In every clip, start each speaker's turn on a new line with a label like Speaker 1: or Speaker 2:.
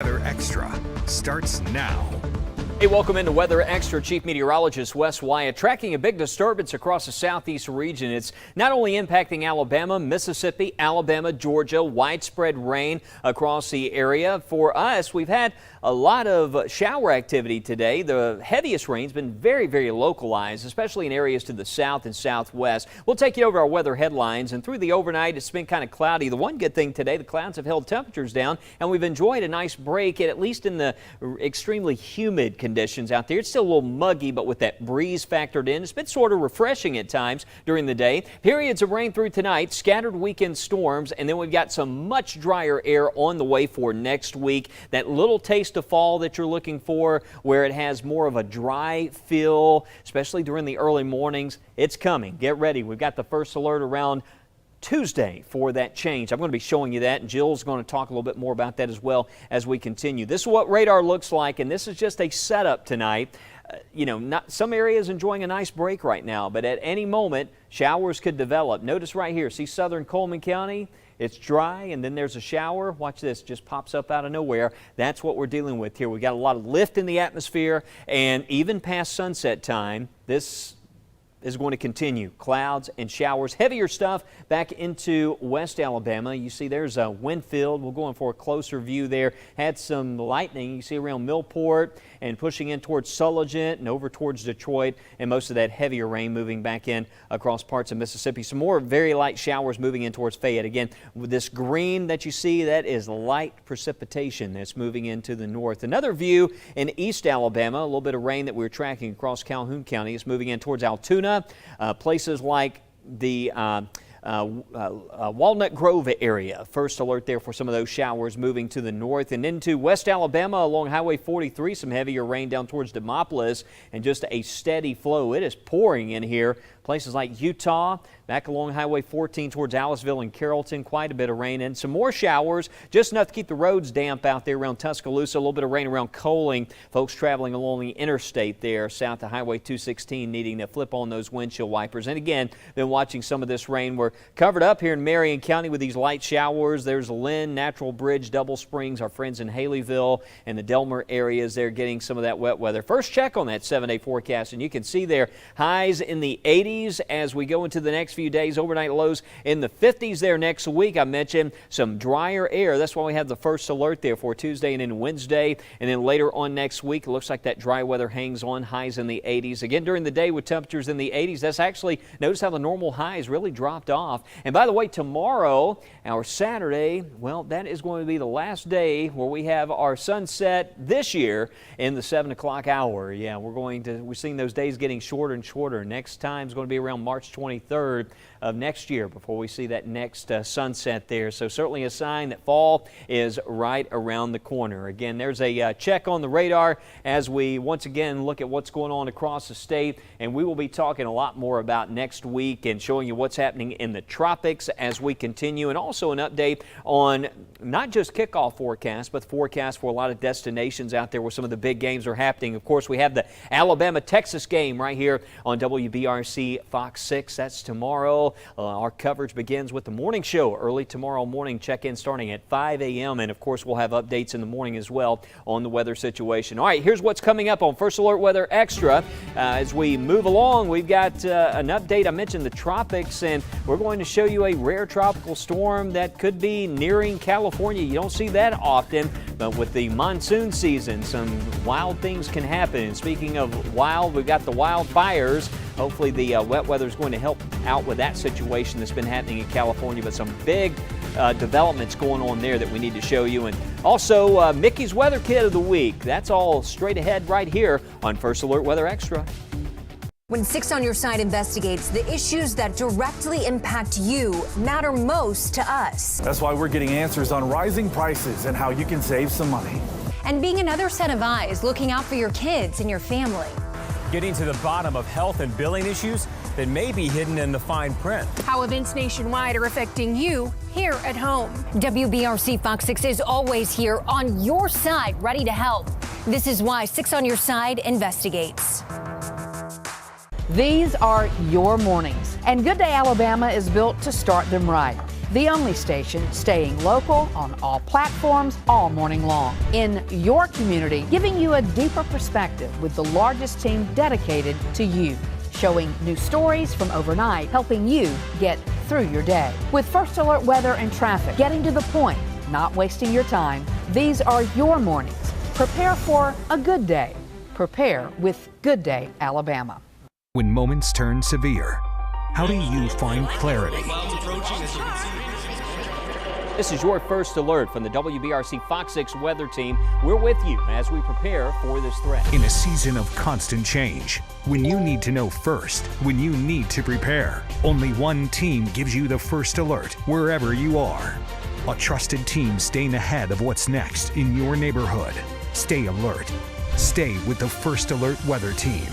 Speaker 1: Weather Extra starts now.
Speaker 2: Hey, welcome into Weather Extra. Chief Meteorologist Wes Wyatt tracking a big disturbance across the southeast region. It's not only impacting Alabama, Mississippi, Alabama, Georgia, widespread rain across the area. For us, we've had a lot of shower activity today. The heaviest rain's been very localized, especially in areas to the south and southwest. We'll take you over our weather headlines, and through the overnight, it's been kind of cloudy. The one good thing today, the clouds have held temperatures down, and we've enjoyed a nice break, at least in the extremely humid conditions out there. It's still a little muggy, but with that breeze factored in, it's been sort of refreshing at times during the day. Periods of rain through tonight, scattered weekend storms, and then we've got some much drier air on the way for next week. That little taste of fall that you're looking for, where it has more of a dry feel, especially during the early mornings. It's coming. Get ready. We've got the first alert around Tuesday for that change. I'm going to be showing you that, and Jill's going to talk a little bit more about that as well as we continue. This is what radar looks like, and this is just a setup tonight. Not some areas enjoying a nice break right now, but at any moment, showers could develop. Notice right here, see southern Coleman County? It's dry, and then there's a shower. Watch this, just pops up out of nowhere. That's what we're dealing with here. We got a lot of lift in the atmosphere, and even past sunset time, this is going to continue. Clouds and showers, heavier stuff back into West Alabama. You see there's a Winfield. We'll go in for a closer view there. Had some lightning you see around Millport and pushing in towards Sulligent and over towards Detroit, and most of that heavier rain moving back in across parts of Mississippi. Some more very light showers moving in towards Fayette. Again, with this green that you see, that is light precipitation that's moving into the north. Another view in East Alabama, a little bit of rain that we're tracking across Calhoun County is moving in towards Altoona. Places like the Walnut Grove area. First alert there for some of those showers moving to the north and into West Alabama along Highway 43. Some heavier rain down towards Demopolis and just a steady flow. It is pouring in here. Places like Utah, back along Highway 14 towards Aliceville and Carrollton, quite a bit of rain and some more showers, just enough to keep the roads damp out there around Tuscaloosa. A little bit of rain around Coling. Folks traveling along the interstate there south of Highway 216 needing to flip on those windshield wipers. And again, been watching some of this rain. We're covered up here in Marion County with these light showers. There's Lynn, Natural Bridge, Double Springs, our friends in Haleyville and the Delmer areas. They're getting some of that wet weather. First check on that 7-day forecast, and you can see there highs in the 80s as we go into the next few days. Overnight lows in the 50s there next week. I mentioned some drier air. That's why we have the first alert there for Tuesday and then Wednesday. And then later on next week, it looks like that dry weather hangs on, highs in the 80s. Again, during the day with temperatures in the 80s, that's actually, notice how the normal highs really dropped off. And by the way, tomorrow, our Saturday, well, that is going to be the last day where we have our sunset this year in the 7 o'clock hour. Yeah, we're seeing those days getting shorter and shorter. Next time is going to be around March 23rd of next year before we see that next sunset there. So certainly a sign that fall is right around the corner. Again, there's a check on the radar as we once again look at what's going on across the state, and we will be talking a lot more about next week and showing you what's happening in the tropics as we continue, and also an update on not just kickoff forecast, but the forecast for a lot of destinations out there where some of the big games are happening. Of course, we have the Alabama-Texas game right here on WBRC Fox 6. That's tomorrow. Our coverage begins with the morning show early tomorrow morning. Check-in starting at 5 a.m. And, of course, we'll have updates in the morning as well on the weather situation. All right, here's what's coming up on First Alert Weather Extra. As we move along, we've got an update. I mentioned the tropics, and we're going to show you a rare tropical storm that could be nearing California. You don't see that often, but with the monsoon season, some wild things can happen. And speaking of wild, we've got the wildfires. Hopefully the wet weather is going to help out with that situation that's been happening in California, but some big developments going on there that we need to show you. And also Mickey's Weather Kit of the Week. That's all straight ahead right here on First Alert Weather Extra.
Speaker 3: When 6 on Your Side investigates, the issues that directly impact you matter most to us.
Speaker 4: That's why we're getting answers on rising prices and how you can save some money.
Speaker 3: And being another set of eyes looking out for your kids and your family.
Speaker 5: Getting to the bottom of health and billing issues that may be hidden in the fine print.
Speaker 6: How events nationwide are affecting you here at home.
Speaker 3: WBRC Fox 6 is always here on your side, ready to help. This is why 6 on Your Side investigates.
Speaker 7: These are your mornings, and Good Day Alabama is built to start them right. the only station staying local on all platforms all morning long. In your community, giving you a deeper perspective with the largest team dedicated to you. Showing new stories from overnight, helping you get through your day. With First Alert weather and traffic, getting to the point, not wasting your time, these are your mornings. Prepare for a good day. Prepare with Good Day Alabama.
Speaker 1: When moments turn severe, how do you find clarity?
Speaker 2: This is your First Alert from the WBRC Fox 6 weather team. We're with you as we prepare for this threat.
Speaker 1: In a season of constant change, when you need to know first, when you need to prepare, only one team gives you the First Alert wherever you are. A trusted team staying ahead of what's next in your neighborhood. Stay alert. Stay with the First Alert weather team.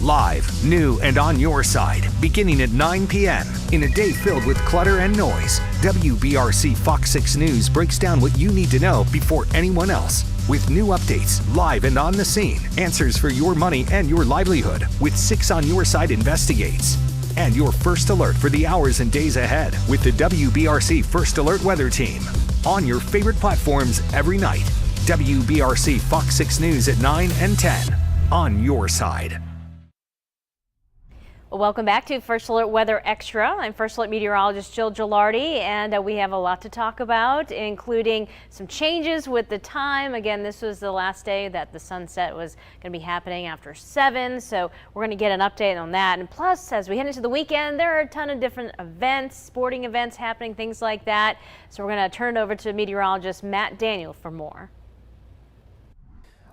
Speaker 1: Live, new, and on your side, beginning at 9 p.m. In a day filled with clutter and noise, WBRC Fox 6 News breaks down what you need to know before anyone else. With new updates, live and on the scene, answers for your money and your livelihood, with 6 on Your Side investigates. And your First Alert for the hours and days ahead with the WBRC First Alert weather team. On your favorite platforms every night. WBRC Fox 6 News at 9 and 10. On your side.
Speaker 8: Well, welcome back to First Alert Weather Extra. I'm First Alert meteorologist Jill Gilardi, and we have a lot to talk about, including some changes with the time. Again, this was the last day that the sunset was going to be happening after 7, so we're going to get an update on that. And plus, as we head into the weekend, there are a ton of different events, sporting events happening, things like that. So we're going to turn it over to meteorologist Matt Daniel for more.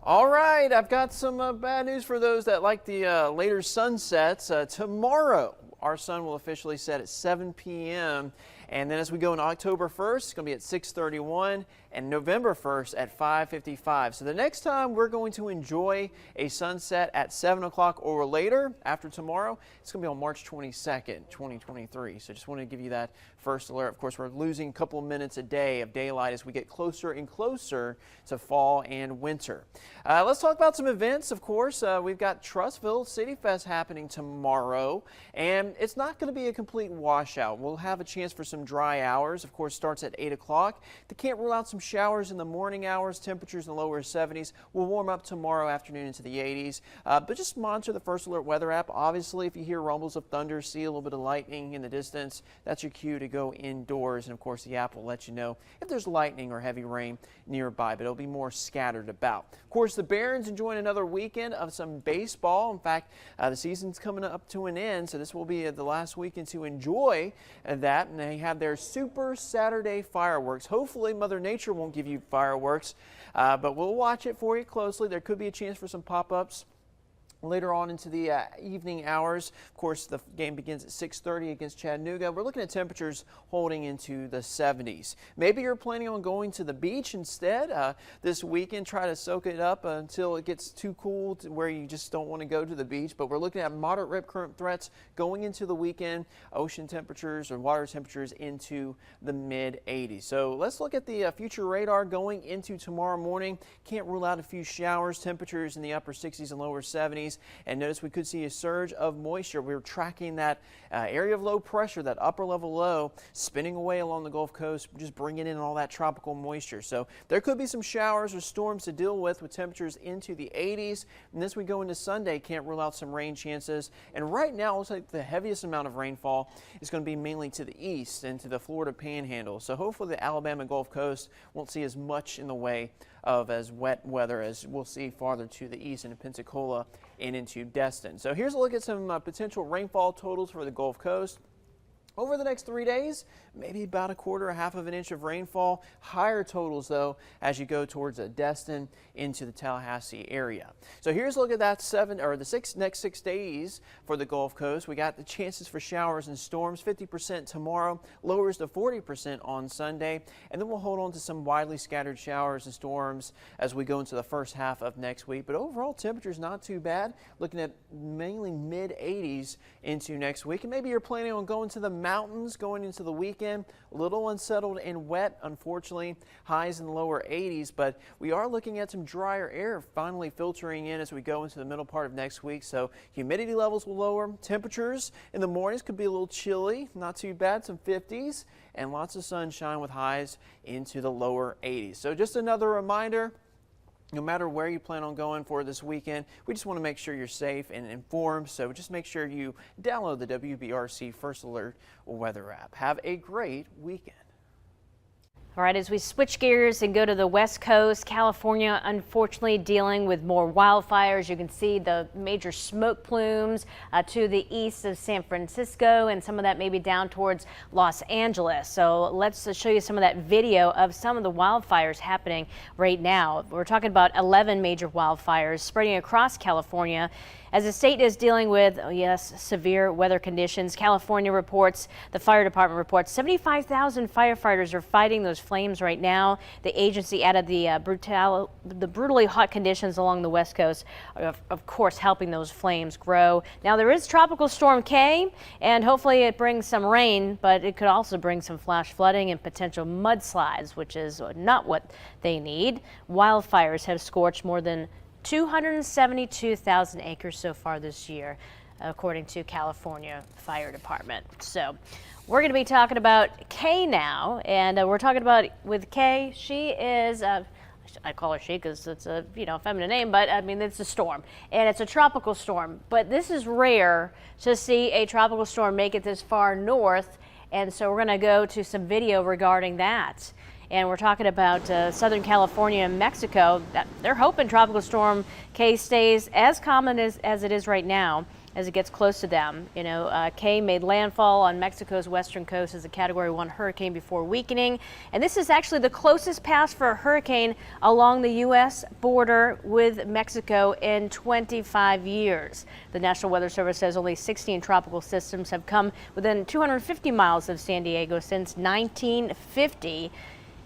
Speaker 9: All right, I've got some bad news for those that like the later sunsets. Tomorrow, our sun will officially set at 7 p.m. And then as we go into October 1st, it's going to be at 6:31 and November 1st at 5:55. So the next time we're going to enjoy a sunset at 7 o'clock or later after tomorrow, it's going to be on March 22nd, 2023. So just wanted to give you that first alert. Of course, we're losing a couple of minutes a day of daylight as we get closer and closer to fall and winter. Let's talk about some events. Of course, we've got Trussville City Fest happening tomorrow, and it's not going to be a complete washout. We'll have a chance for some dry hours. Of course, starts at 8 o'clock. They can't rule out some showers in the morning hours. Temperatures in the lower 70s will warm up tomorrow afternoon into the 80s. But just monitor the First Alert weather app. Obviously, if you hear rumbles of thunder, see a little bit of lightning in the distance, that's your cue to go indoors. And of course, the app will let you know if there's lightning or heavy rain nearby, but it'll be more scattered about. Of course, the Barons enjoying another weekend of some baseball. In fact, the season's coming up to an end, so this will be the last weekend to enjoy that. And they have their Super Saturday fireworks. Hopefully, Mother Nature won't give you fireworks, but we'll watch it for you closely. There could be a chance for some pop-ups later on into the evening hours. Of course, the game begins at 6:30 against Chattanooga. We're looking at temperatures holding into the 70s. Maybe you're planning on going to the beach instead this weekend. Try to soak it up until it gets too cool to where you just don't want to go to the beach. But we're looking at moderate rip current threats going into the weekend. Ocean temperatures or water temperatures into the mid-80s. So let's look at the future radar going into tomorrow morning. Can't rule out a few showers. Temperatures in the upper 60s and lower 70s. And notice we could see a surge of moisture. We're tracking that area of low pressure, that upper level low, spinning away along the Gulf Coast, just bringing in all that tropical moisture. So there could be some showers or storms to deal with temperatures into the 80s. And as we go into Sunday, can't rule out some rain chances. And right now, it looks like the heaviest amount of rainfall is going to be mainly to the east and to the Florida Panhandle. So hopefully the Alabama Gulf Coast won't see as much in the way of as wet weather as we'll see farther to the east into Pensacola and into Destin. So here's a look at some potential rainfall totals for the Gulf Coast. Over the next 3 days, maybe about a quarter, a half of an inch of rainfall. Higher totals, though, as you go towards Destin into the Tallahassee area. So here's a look at that next 6 days for the Gulf Coast. We got the chances for showers and storms, 50% tomorrow, lowers to 40% on Sunday, and then we'll hold on to some widely scattered showers and storms as we go into the first half of next week. But overall, temperatures not too bad. Looking at mainly mid-80s into next week, and maybe you're planning on going to the mountains going into the weekend. A little unsettled and wet, unfortunately. Highs in the lower 80s, but we are looking at some drier air finally filtering in as we go into the middle part of next week. So humidity levels will lower. Temperatures in the mornings could be a little chilly. Not too bad, some 50s, and lots of sunshine with highs into the lower 80s. So just another reminder, no matter where you plan on going for this weekend, we just want to make sure you're safe and informed. So just make sure you download the WBRC First Alert weather app. Have a great weekend.
Speaker 8: All right, as we switch gears and go to the West Coast, California, unfortunately dealing with more wildfires. You can see the major smoke plumes to the east of San Francisco, and some of that maybe down towards Los Angeles. So let's show you some of that video of some of the wildfires happening right now. We're talking about 11 major wildfires spreading across California. As the state is dealing with, severe weather conditions, California reports, the fire department reports 75,000 firefighters are fighting those flames right now. The agency added the brutally hot conditions along the West Coast, of course, helping those flames grow. Now, there is Tropical Storm Kay, and hopefully it brings some rain, but it could also bring some flash flooding and potential mudslides, which is not what they need. Wildfires have scorched more than 272,000 acres so far this year, according to California Fire Department. So we're going to be talking about Kay now, and we're talking about with Kay. She is, I call her she because it's a feminine name, but I mean it's a storm, and it's a tropical storm. But this is rare to see a tropical storm make it this far north, and so we're going to go to some video regarding that. And we're talking about Southern California and Mexico. They're hoping Tropical Storm Kay stays as common as it is right now as it gets close to them. Kay made landfall on Mexico's western coast as a Category 1 hurricane before weakening. And this is actually the closest pass for a hurricane along the U.S. border with Mexico in 25 years. The National Weather Service says only 16 tropical systems have come within 250 miles of San Diego since 1950.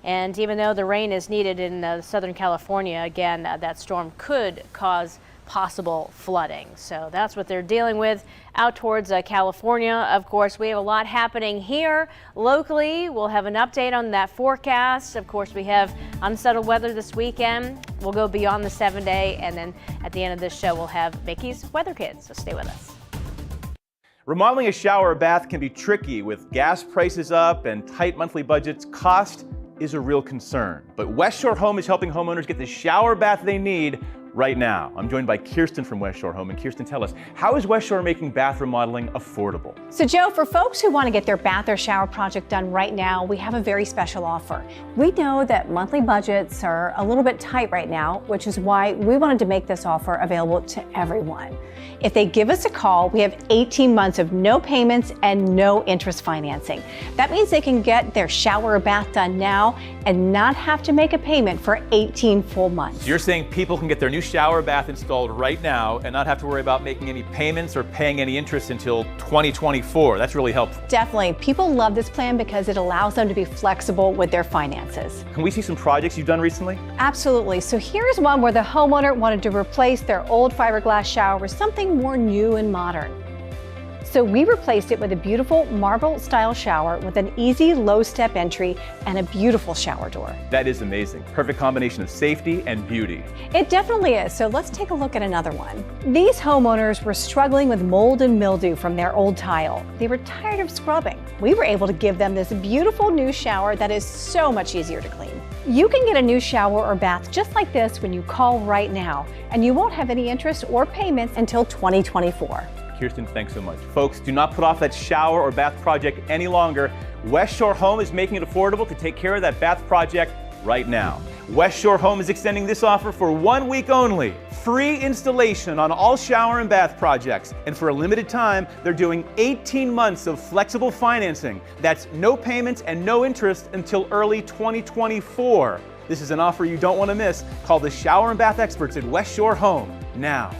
Speaker 8: And even though the rain is needed in Southern California, again, that storm could cause possible flooding. So that's what they're dealing with out towards California. Of course, we have a lot happening here locally. We'll have an update on that forecast. Of course, we have unsettled weather this weekend. We'll go beyond the 7-day, and then at the end of this show, we'll have Vicky's Weather Kids. So stay with us.
Speaker 10: Remodeling a shower or bath can be tricky with gas prices up and tight monthly budgets. Cost is a real concern, but West Shore Home is helping homeowners get the shower bath they need right now. I'm joined by Kirsten from West Shore Home. And Kirsten, tell us, how is West Shore making bath remodeling affordable?
Speaker 11: So Joe, for folks who want to get their bath or shower project done right now, we have a very special offer. We know that monthly budgets are a little bit tight right now, which is why we wanted to make this offer available to everyone. If they give us a call, we have 18 months of no payments and no interest financing. That means they can get their shower or bath done now and not have to make a payment for 18 full months.
Speaker 10: So you're saying people can get their new shower or bath installed right now and not have to worry about making any payments or paying any interest until 2024. That's really helpful.
Speaker 11: Definitely. People love this plan because it allows them to be flexible with their finances.
Speaker 10: Can we see some projects you've done recently?
Speaker 11: Absolutely. So here's one where the homeowner wanted to replace their old fiberglass shower with something more new and modern. So we replaced it with a beautiful marble style shower with an easy low step entry and a beautiful shower door.
Speaker 10: That is amazing. Perfect combination of safety and beauty.
Speaker 11: It definitely is. So let's take a look at another one. These homeowners were struggling with mold and mildew from their old tile. They were tired of scrubbing. We were able to give them this beautiful new shower that is so much easier to clean. You can get a new shower or bath just like this when you call right now, and you won't have any interest or payments until 2024.
Speaker 10: Kirsten, thanks so much. Folks, do not put off that shower or bath project any longer. West Shore Home is making it affordable to take care of that bath project right now. West Shore Home is extending this offer for 1 week only. Free installation on all shower and bath projects. And for a limited time, they're doing 18 months of flexible financing. That's no payments and no interest until early 2024. This is an offer you don't want to miss. Call the shower and bath experts at West Shore Home now.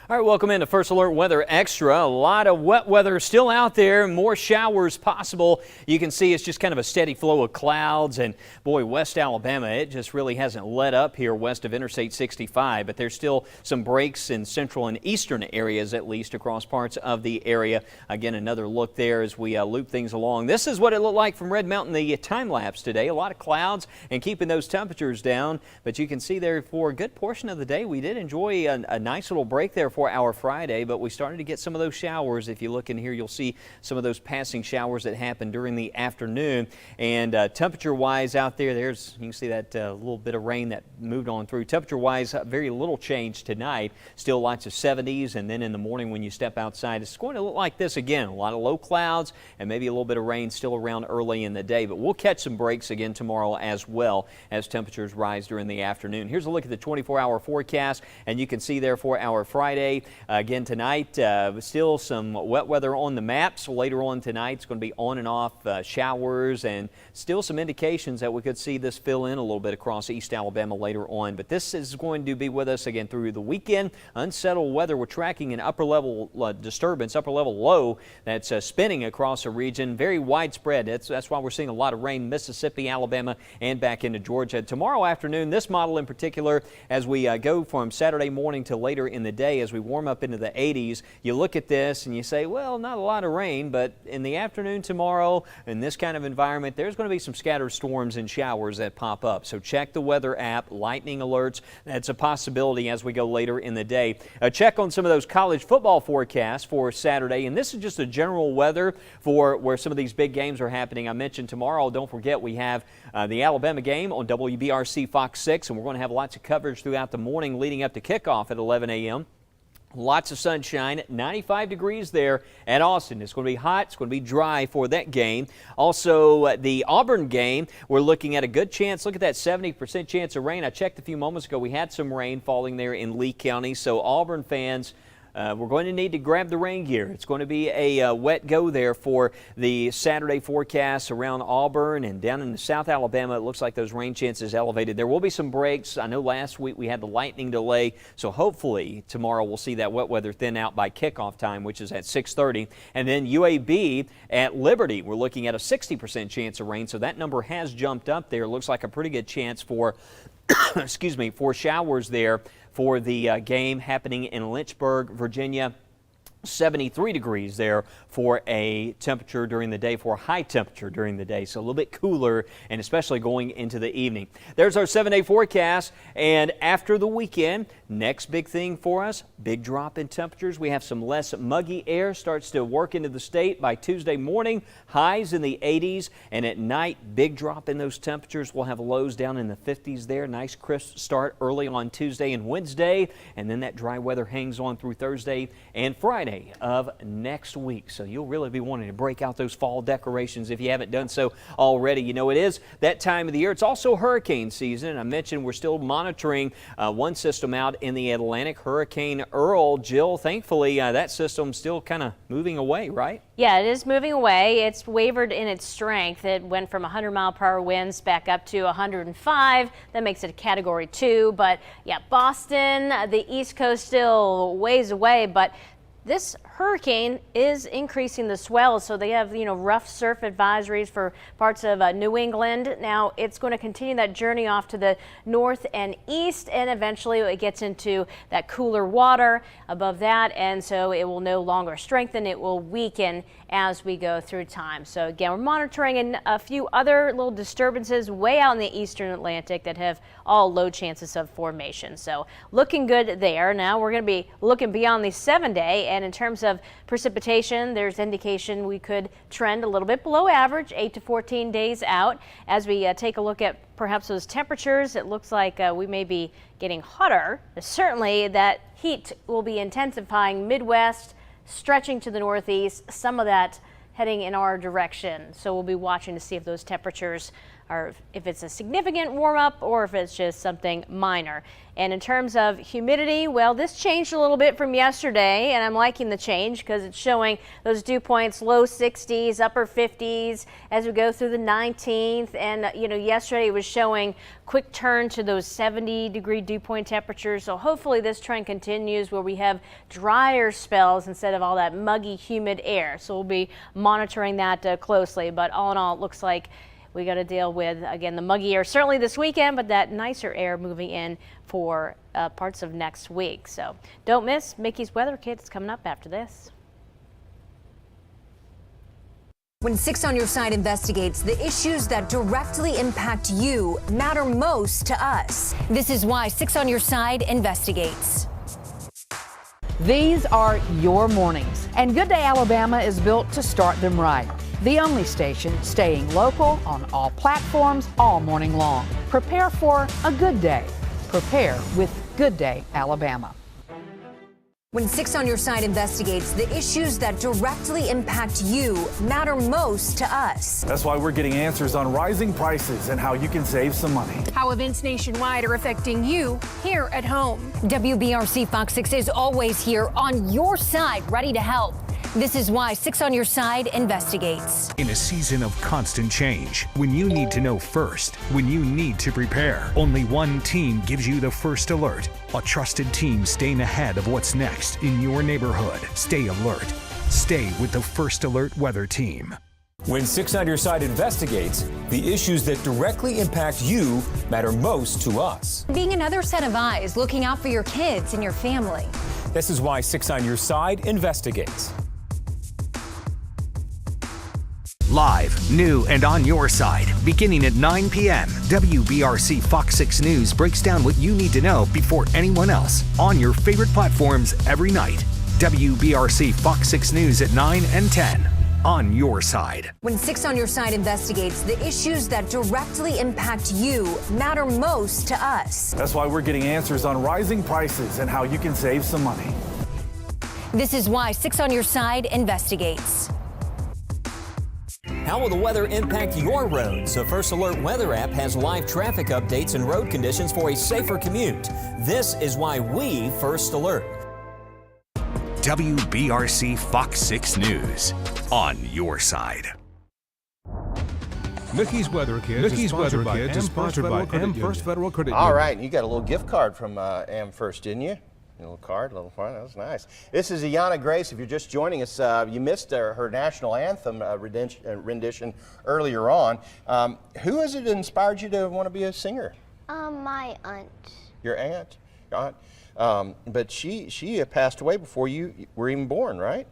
Speaker 2: All right, welcome into First Alert Weather Extra. A lot of wet weather still out there, more showers possible. You can see it's just kind of a steady flow of clouds, and boy, West Alabama, it just really hasn't let up here west of Interstate 65, but there's still some breaks in central and eastern areas, at least across parts of the area. Again, another look there as we loop things along. This is what it looked like from Red Mountain, the time lapse today. A lot of clouds and keeping those temperatures down, but you can see there for a good portion of the day, we did enjoy a nice little break there for our Friday, but we started to get some of those showers. If you look in here, you'll see some of those passing showers that happened during the afternoon. And temperature-wise out there, you can see that little bit of rain that moved on through. Temperature-wise, very little change tonight. Still lots of 70s, and then in the morning when you step outside, it's going to look like this again. A lot of low clouds and maybe a little bit of rain still around early in the day, but we'll catch some breaks again tomorrow as well as temperatures rise during the afternoon. Here's a look at the 24-hour forecast, and you can see there for our Friday. Again tonight, still some wet weather on the maps. Later on tonight, it's going to be on and off showers, and still some indications that we could see this fill in a little bit across East Alabama later on. But this is going to be with us again through the weekend. Unsettled weather. We're tracking an upper level disturbance, upper level low that's spinning across the region. Very widespread. That's why we're seeing a lot of rain, Mississippi, Alabama, and back into Georgia. Tomorrow afternoon, this model in particular, as we go from Saturday morning to later in the day, as we warm up into the 80s, you look at this and you say, well, not a lot of rain, but in the afternoon tomorrow, in this kind of environment, there's going to be some scattered storms and showers that pop up. So check the weather app, lightning alerts. That's a possibility as we go later in the day. Check on some of those college football forecasts for Saturday, and this is just a general weather for where some of these big games are happening. I mentioned tomorrow, don't forget, we have the Alabama game on WBRC Fox 6, and we're going to have lots of coverage throughout the morning leading up to kickoff at 11 a.m. Lots of sunshine, 95 degrees there at Austin. It's going to be hot. It's going to be dry for that game. Also, the Auburn game, we're looking at a good chance. Look at that 70% chance of rain. I checked a few moments ago. We had some rain falling there in Lee County. So Auburn fans, we're going to need to grab the rain gear. It's going to be a wet go there for the Saturday forecast around Auburn and down in South Alabama. It looks like those rain chances elevated. There will be some breaks. I know last week we had the lightning delay, so hopefully tomorrow we'll see that wet weather thin out by kickoff time, which is at 6:30. And then UAB at Liberty, we're looking at a 60% chance of rain, so that number has jumped up there. It looks like a pretty good chance for excuse me, for showers there for the game happening in Lynchburg, Virginia. 73 degrees there for a temperature during the day, for a high temperature during the day, so a little bit cooler, and especially going into the evening. There's our 7-day forecast, and after the weekend, next big thing for us, big drop in temperatures. We have some less muggy air starts to work into the state by Tuesday morning, highs in the 80s, and at night, big drop in those temperatures. We'll have lows down in the 50s there. Nice crisp start early on Tuesday and Wednesday, and then that dry weather hangs on through Thursday and Friday of next week. So you'll really be wanting to break out those fall decorations if you haven't done so already. You know, it is that time of the year. It's also hurricane season. And I mentioned we're still monitoring one system out in the Atlantic, Hurricane Earl. Jill, thankfully that system's still kind of moving away, right?
Speaker 8: Yeah, it is moving away. It's wavered in its strength. It went from 100-mile-per-hour winds back up to 105. That makes it a Category 2. But yeah, Boston, the East Coast still ways away, but this hurricane is increasing the swells, so they have, rough surf advisories for parts of New England. Now, it's going to continue that journey off to the north and east, and eventually it gets into that cooler water above that, and so it will no longer strengthen. It will weaken as we go through time. So again, we're monitoring a few other little disturbances way out in the eastern Atlantic that have all low chances of formation. So looking good there. Now we're going to be looking beyond the 7-day, and in terms of precipitation, there's indication we could trend a little bit below average 8 to 14 days out. As we take a look at perhaps those temperatures, it looks like we may be getting hotter. Certainly that heat will be intensifying Midwest, stretching to the northeast, some of that heading in our direction. So we'll be watching to see if those temperatures or if it's a significant warm up or if it's just something minor. And in terms of humidity, well, this changed a little bit from yesterday, and I'm liking the change because it's showing those dew points low 60s, upper 50s as we go through the 19th. And, yesterday it was showing quick turn to those 70-degree dew point temperatures. So hopefully this trend continues where we have drier spells instead of all that muggy, humid air. So we'll be monitoring that closely. But all in all, it looks like we got to deal with, again, the muggy air certainly this weekend, but that nicer air moving in for parts of next week. So don't miss Mickey's Weather Kit. It's coming up after this.
Speaker 3: When 6 on Your Side investigates, the issues that directly impact you matter most to us. This is why 6 on Your Side investigates.
Speaker 7: These are your mornings, and Good Day Alabama is built to start them right. The only station staying local on all platforms all morning long. Prepare for a good day. Prepare with Good Day Alabama.
Speaker 3: When 6 on Your Side investigates, the issues that directly impact you matter most to us.
Speaker 4: That's why we're getting answers on rising prices and how you can save some money.
Speaker 6: How events nationwide are affecting you here at home.
Speaker 3: WBRC Fox 6 is always here on your side, ready to help. This is why 6 on Your Side investigates.
Speaker 1: In a season of constant change, when you need to know first, when you need to prepare, only one team gives you the first alert. A trusted team staying ahead of what's next in your neighborhood. Stay alert. Stay with the First Alert Weather Team.
Speaker 5: When 6 on Your Side investigates, the issues that directly impact you matter most to us.
Speaker 3: Being another set of eyes looking out for your kids and your family.
Speaker 5: This is why 6 on Your Side investigates.
Speaker 1: Live, new, and on your side. Beginning at 9 p.m., WBRC Fox 6 News breaks down what you need to know before anyone else on your favorite platforms every night. WBRC Fox 6 News at 9 and 10. On your side.
Speaker 3: When 6 on Your Side investigates, the issues that directly impact you matter most to us.
Speaker 4: That's why we're getting answers on rising prices and how you can save some money.
Speaker 3: This is why 6 on Your Side investigates.
Speaker 12: How will the weather impact your roads? The First Alert Weather app has live traffic updates and road conditions for a safer commute. This is why we First Alert.
Speaker 1: WBRC Fox 6 News. On your side.
Speaker 13: Mickey's Weather Kit is sponsored by First Federal Credit Union.
Speaker 14: All right, you got a little gift card from AmFirst, didn't you? A little card, a little fun. That was nice. This is Ayanna Grace. If you're just joining us, you missed her national anthem rendition earlier on. Who is it that inspired you to want to be a singer?
Speaker 15: My aunt.
Speaker 14: Your aunt? Your aunt? But she passed away before you were even born, right?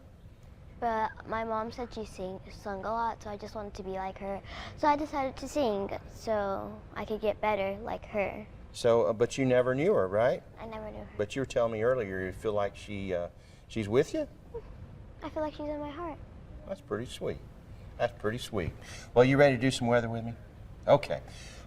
Speaker 15: But my mom said she sung a lot, so I just wanted to be like her. So I decided to sing so I could get better like her.
Speaker 14: So, but you never knew her, right?
Speaker 15: I never knew her.
Speaker 14: But you were telling me earlier you feel like she's with you?
Speaker 15: I feel like she's in my heart.
Speaker 14: That's pretty sweet. That's pretty sweet. Well, you ready to do some weather with me? Okay.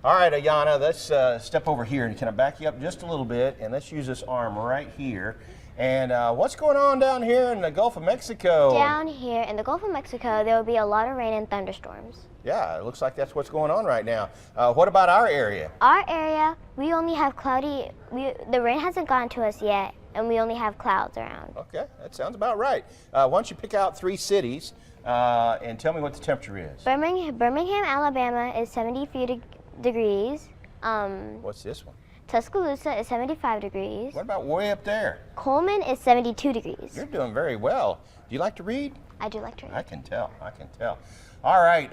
Speaker 14: All right, Ayanna, let's step over here. And can I back you up just a little bit? And let's use this arm right here. And what's going on down here in the Gulf of Mexico?
Speaker 15: Down here in the Gulf of Mexico, there will be a lot of rain and thunderstorms.
Speaker 14: Yeah, it looks like that's what's going on right now. What about our area?
Speaker 15: Our area, we only have cloudy, the rain hasn't gone to us yet, and we only have clouds around.
Speaker 14: Okay, that sounds about right. Why don't you pick out 3 cities and tell me what the temperature is?
Speaker 15: Birmingham, Alabama is 73 degrees.
Speaker 14: What's this one?
Speaker 15: Tuscaloosa is 75 degrees.
Speaker 14: What about way up there?
Speaker 15: Coleman is 72 degrees.
Speaker 14: You're doing very well. Do you like to read?
Speaker 15: I do like to read.
Speaker 14: I can tell. I can tell. All right,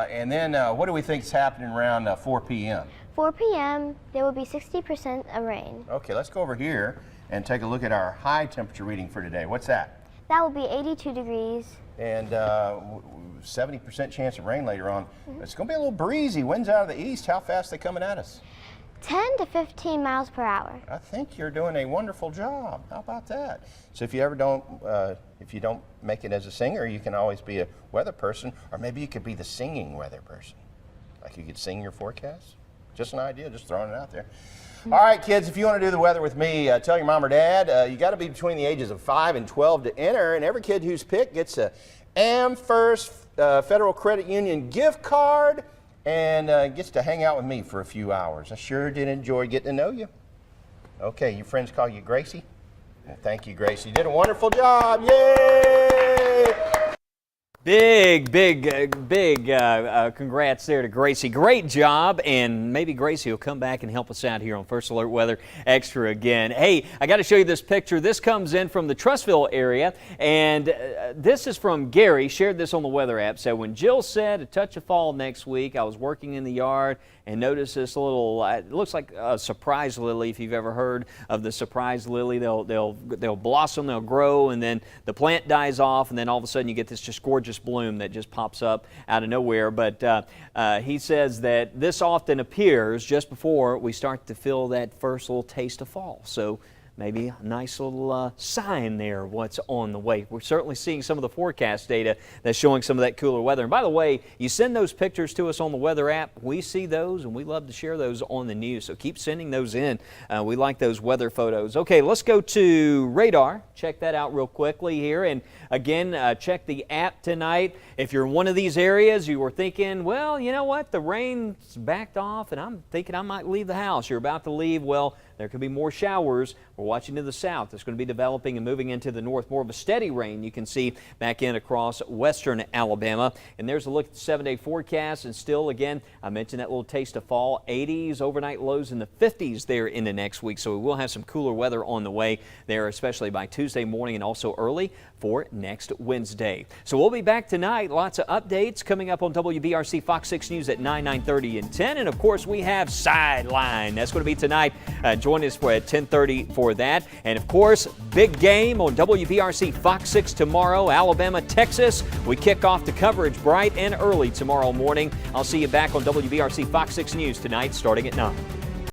Speaker 14: and then what do we think is happening around 4 p.m.?
Speaker 15: 4 p.m., there will be 60% of rain.
Speaker 14: Okay, let's go over here and take a look at our high temperature reading for today. What's that?
Speaker 15: That will be 82 degrees.
Speaker 14: And 70% chance of rain later on. It's going to be a little breezy. Wind's out of the east. How fast are they coming at us?
Speaker 15: 10 to 15 miles per hour.
Speaker 14: I think you're doing a wonderful job. How about that? So if you ever don't, if you don't make it as a singer, you can always be a weather person, or maybe you could be the singing weather person. Like you could sing your forecast. Just an idea, just throwing it out there. All right, kids, if you want to do the weather with me, tell your mom or dad, you got to be between the ages of 5 and 12 to enter, and every kid who's picked gets a AmFirst Federal Credit Union gift card and gets to hang out with me for a few hours. I sure did enjoy getting to know you. Okay, your friends call you Gracie? Well, thank you, Gracie. You did a wonderful job. Yay!
Speaker 2: Big congrats there to Gracie. Great job, and maybe Gracie will come back and help us out here on First Alert Weather Extra again. Hey, I got to show you this picture. This comes in from the Trussville area, and this is from Gary. Shared this on the weather app. So when Jill said a touch of fall next week, I was working in the yard and noticed this little, it looks like a surprise lily. If you've ever heard of the surprise lily, they'll blossom, they'll grow, and then the plant dies off, and then all of a sudden you get this just gorgeous bloom that just pops up out of nowhere. But he says that this often appears just before we start to feel that first little taste of fall. So maybe a nice little sign there of what's on the way. We're certainly seeing some of the forecast data that's showing some of that cooler weather. And by the way, you send those pictures to us on the weather app. We see those, and we love to share those on the news. So keep sending those in. We like those weather photos. Okay, let's go to radar. Check that out real quickly here. And again, check the app tonight. If you're in one of these areas, you were thinking, well, you know what, the rain's backed off, and I'm thinking I might leave the house. You're about to leave. Well, there could be more showers. We're watching to the south. It's going to be developing and moving into the north. More of a steady rain you can see back in across western Alabama. And there's a look at the 7-day forecast. And still, again, I mentioned that little taste of fall. 80s, overnight lows in the 50s there into next week. So we will have some cooler weather on the way there, especially by Tuesday morning and also early for next Wednesday. So we'll be back tonight. Lots of updates coming up on WBRC Fox 6 News at 9, 9:30, and 10. And of course, we have Sideline. That's going to be tonight. Join us for at 10:30 for that. And of course, big game on WBRC Fox 6 tomorrow, Alabama, Texas. We kick off the coverage bright and early tomorrow morning. I'll see you back on WBRC Fox 6 News tonight starting at 9.